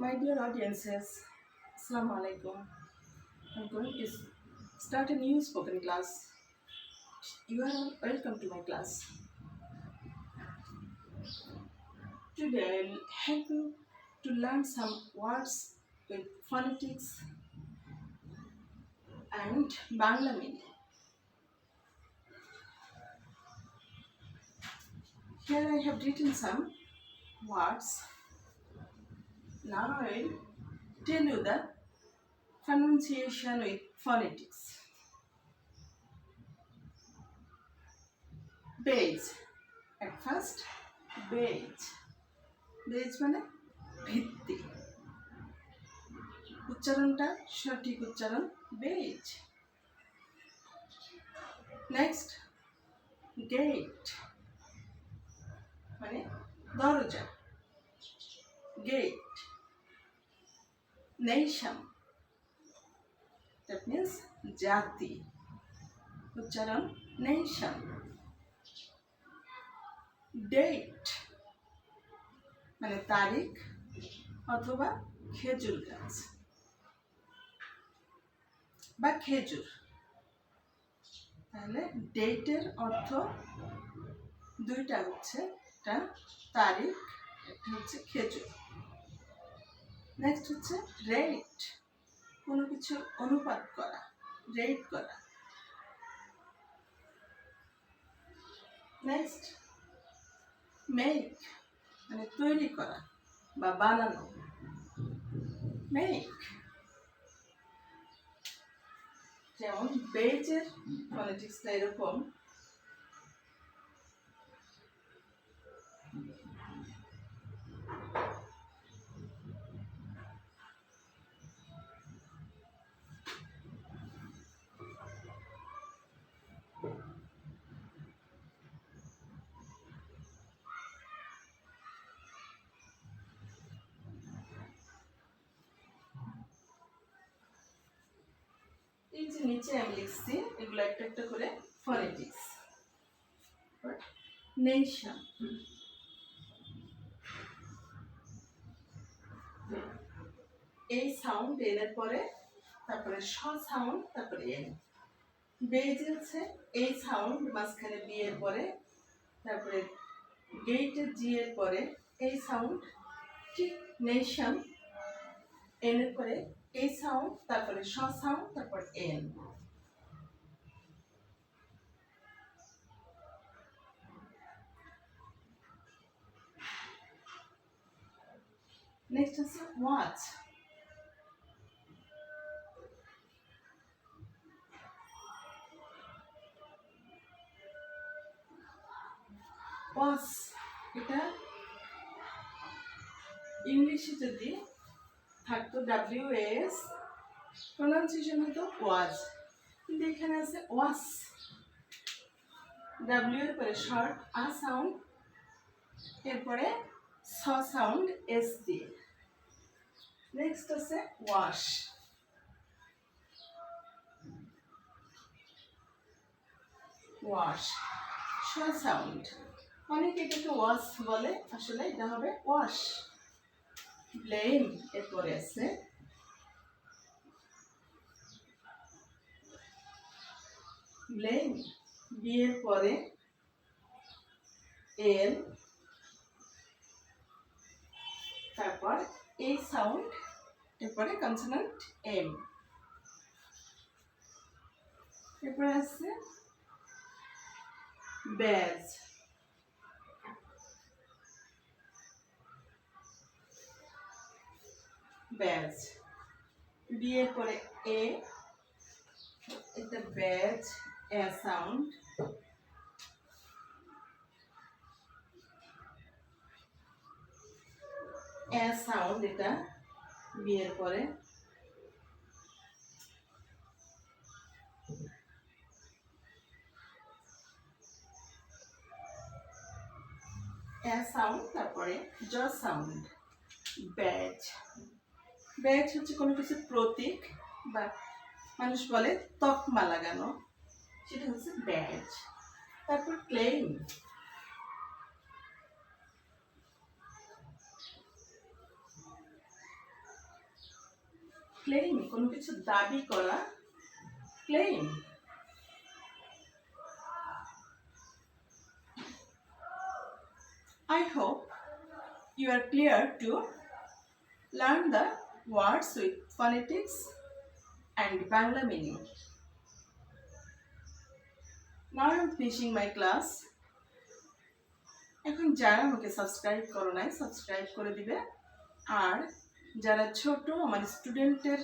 My dear audiences, Assalamu alaikum. I'm going to start a new spoken class. You are all welcome to my class. Today I'll help you to learn some words with phonetics and Bangla meaning. Here I have written some words. Now I'll tell you the pronunciation with phonetics. Beige. At first, beige. Beige মানে ভিত্তি, উচ্চারণটা সঠিক উচ্চারণ base. Next, gate মানে দরজা, gate. Nation that means জাতি, উচ্চারণ nation. Date মানে তারিখ অথবা খেজুর গাছ বা খেজুর। তাহলে ডেটের অর্থ দুইটা হচ্ছে, একটা তারিখ, একটা হচ্ছে খেজুর। নেক্সট হচ্ছে রেট, কোনো কিছু অনুপাত করা, রেট করা। নেক্সট মেক মানে তৈরি করা বা বানানো, মেক। যেমন বেজের ফনেটিক্সটা এরকম, এই যে নিচে আমি লিখছি এগুলো একটা একটা করে ফনেটিক্স। নেশন, এই সাউন্ড এর পরে, তারপরে স সাউন্ড, তারপরে এন। বেজ হচ্ছে এই সাউন্ড মাঝখানে বি এর পরে, তারপরে গেটের জি এর পরে এই সাউন্ড, ঠিক নেশন এন এর পরে এই সাউন্ড, তারপরে স সাউন্ড, তারপর এন। নেক্সট হচ্ছে ওয়াচ, ওয়াচ এটা ইংলিশে যদি থাকতো WS, প্রনাউন্সিয়েশন হতো ওয়াজ, কিন্তু এখানে আছে ওয়াস। ডাব্লিউ এর পরে শর্ট আ সাউন্ড, এরপরে স সাউন্ড এস দিয়ে। নেক্সট আছে ওয়াশ, ওয়াশ স সাউন্ড। অনেকে এটাকে ওয়াশ বলে, আসলে এটা হবে ওয়াশ। ব্লেম এরপরে আছে ব্লেম, বি এর পরে এল, তারপর এই সাউন্ড, এরপরে কনসোনেন্ট এম। এরপরে আছে ব্যাজ, ব্যাজ, বি এর পরে এ, এটা badge, a sound. A sound এটা বি এর পরে, এ সাউন্ড, তারপরে জ সাউন্ড। ব্যাজ, ব্যাজ হচ্ছে কোনো কিছু প্রতীক বা মানুষ বলে তকমা লাগানো, সেটা হচ্ছে ব্যাজ। তারপর ক্লেম, ক্লেইম কোনো কিছু দাবি করা, claim. I hope you are clear to learn the words with phonetics and Bangla meaning. Now I am finishing my class. এখন যারা আমাকে সাবস্ক্রাইব করো নাই সাবস্ক্রাইব করে দিবে, আর যারা ছোট আমার স্টুডেন্টের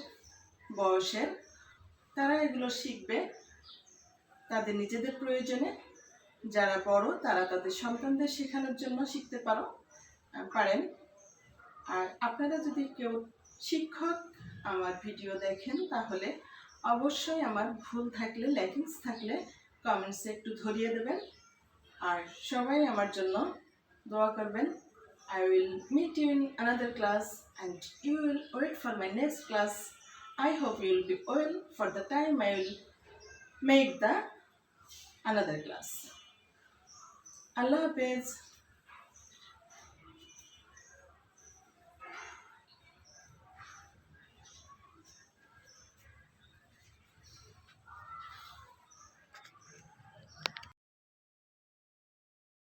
বয়সের তারা এগুলো শিখবে তাদের নিজেদের প্রয়োজনে, যারা বড় তারা তাদের সন্তানদের শেখানোর জন্য শিখতে পারেন। আর আপনারা যদি কেউ শিক্ষক আমার ভিডিও দেখেন তাহলে অবশ্যই আমার ভুল থাকলে ল্যাকিংস থাকলে কমেন্টসে একটু ধরিয়ে দেবেন, আর সবাই আমার জন্য দোয়া করবেন। I will meet you in another class and you will wait for my next class. I hope you will be well for the time I will make the another class. Allah Hafiz.